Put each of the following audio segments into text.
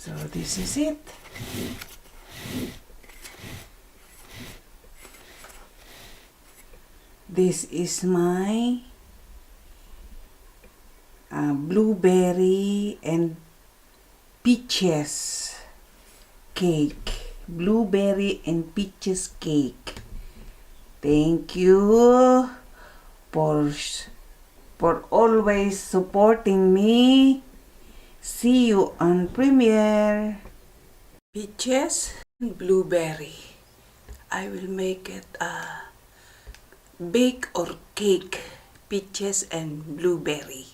So this is it. This is my blueberry and peaches cake. Blueberry and peaches cake. Thank you for always supporting me. See you on premiere. Peaches and blueberry. I will make it a bake or cake. Peaches and blueberry.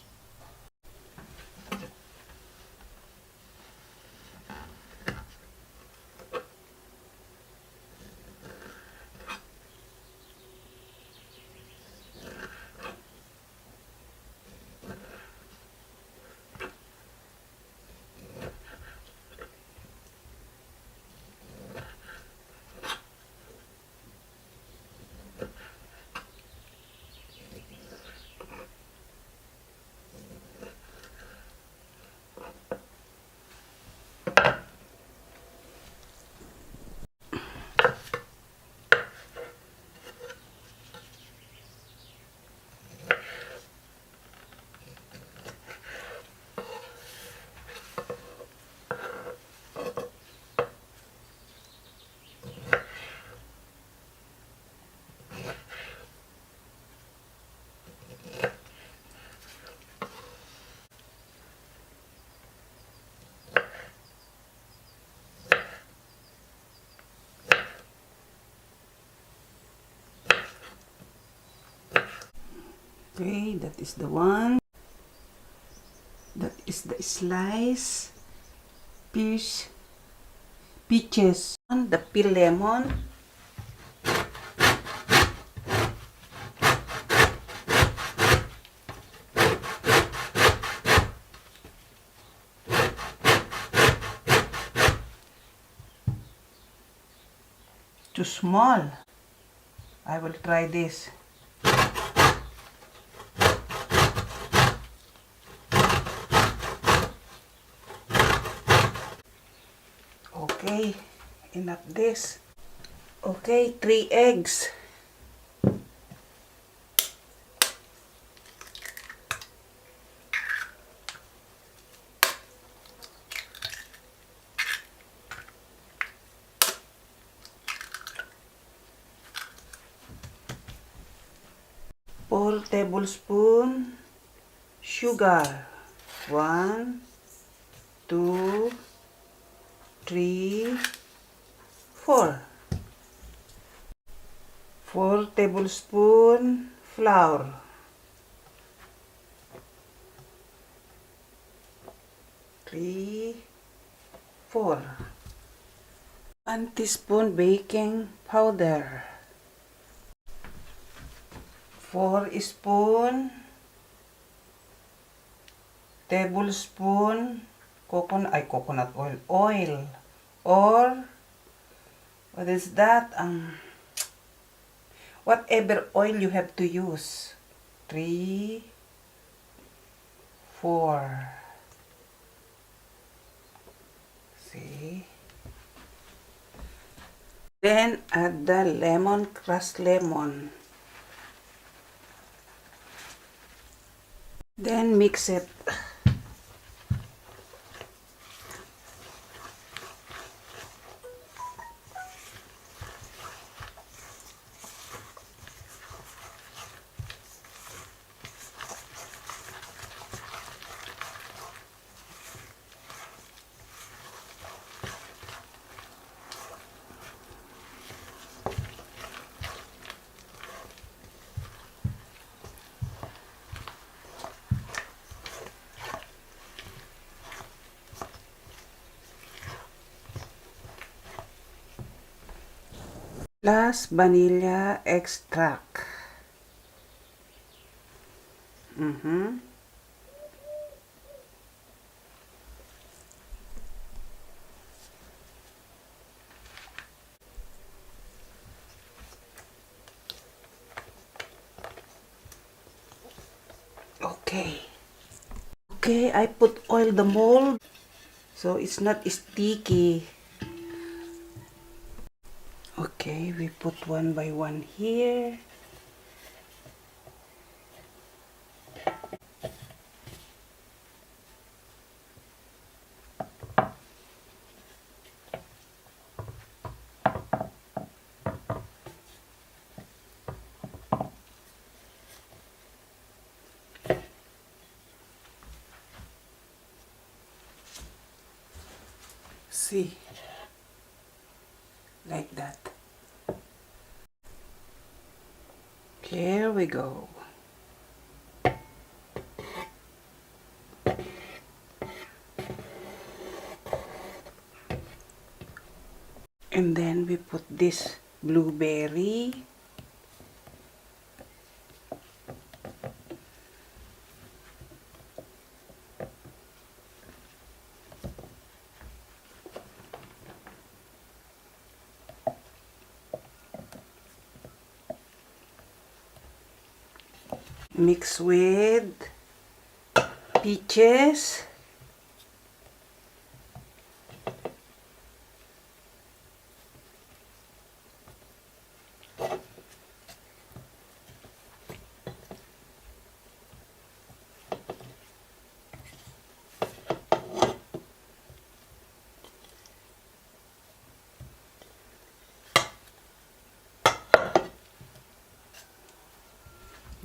Okay, that is the one. That is the slice peaches. The peel lemon. Too small. I will try this. Okay, enough this. Okay, 3 eggs. Four tablespoons sugar. 1, 2, 3, 4. 4 tablespoons flour. 3, 4. 1 teaspoon baking powder. 4 tablespoon coconut oil or what is that, whatever oil you have to use. 3, 4. See, then add the crushed lemon. Then mix it. Plus vanilla extract. Okay, I put oil the mold. so it's not sticky. Okay, we put one by one here. See, like that. Here we go. And then we put this blueberry. Mix with peaches.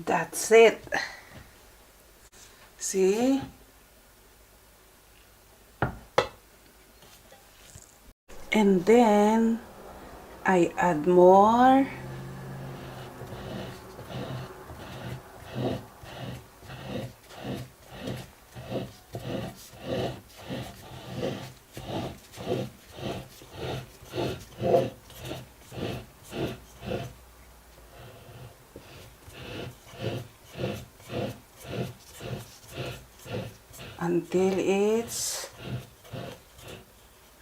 That's it. See? And then I add more. Until it's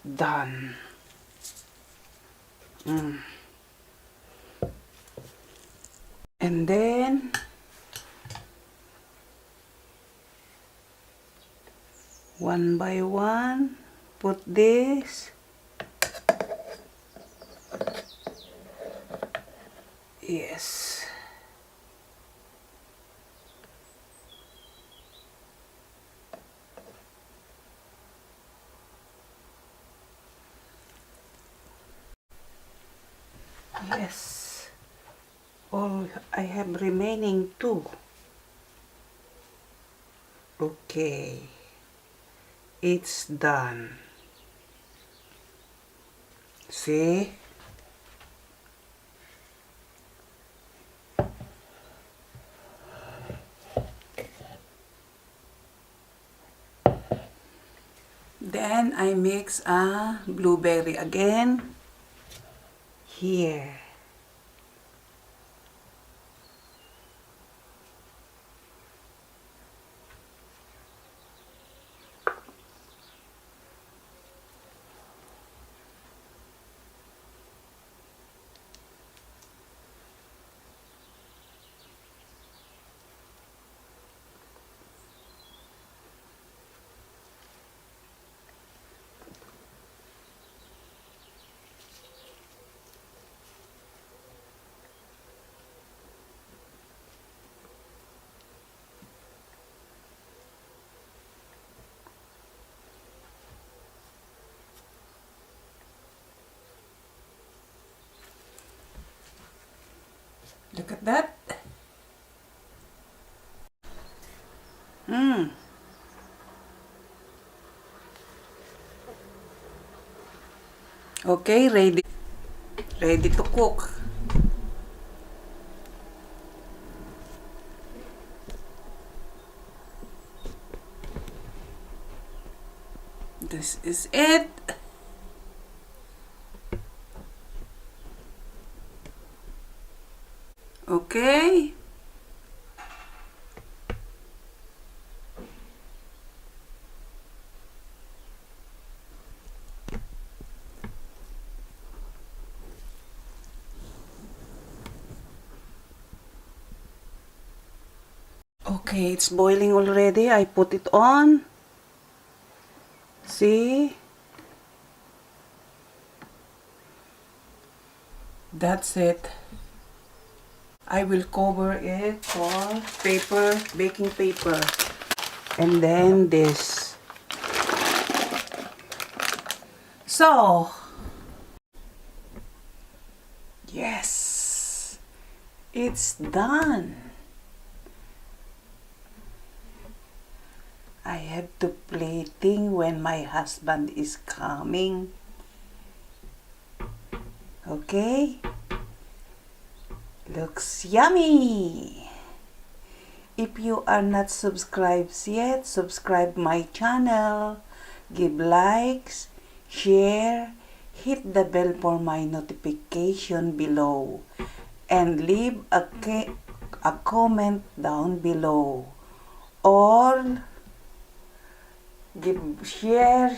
done. And then one by one, put this. Yes. Yes. All I have remaining 2. Okay. It's done. See? Then I mix a blueberry again here. Look at that. Okay, ready. Ready to cook. This is it. Okay. Okay, it's boiling already. I put it on. See? That's it. I will cover it for paper, baking paper. And then this. So, yes, it's done. I have to plating when my husband is coming. Okay? Looks yummy! If you are not subscribed yet, subscribe my channel. Give likes, share, hit the bell for my notification below. And leave a comment down below. Or give share,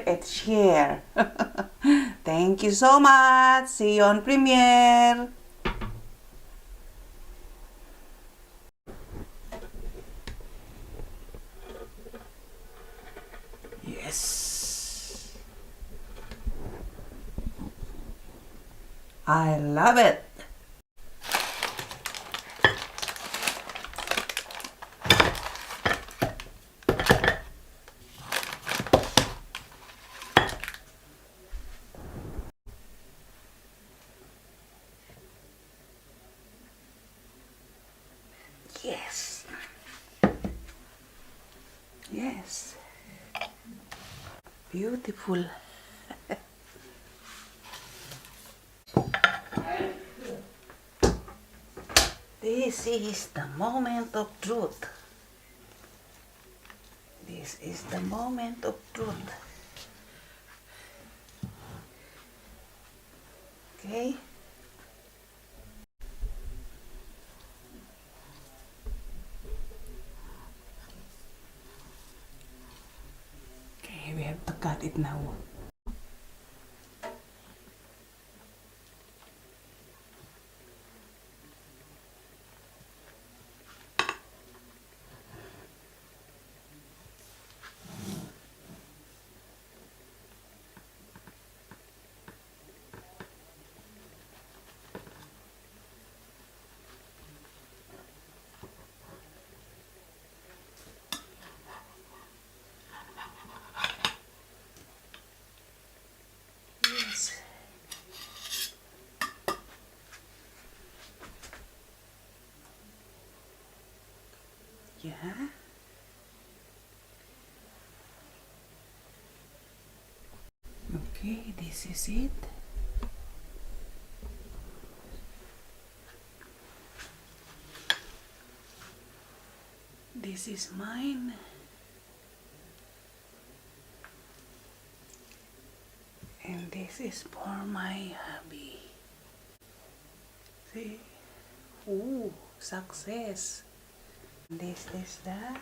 and share. Thank you so much. See you on premiere. Yes. I love it. Yes. Yes. Beautiful. This is the moment of truth. This is the moment of truth. Okay? Okay, we have to cut it now. Yes. Yeah. Okay, this is it. This is mine. And this is for my hubby. See? Ooh, success. This is the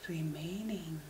remaining.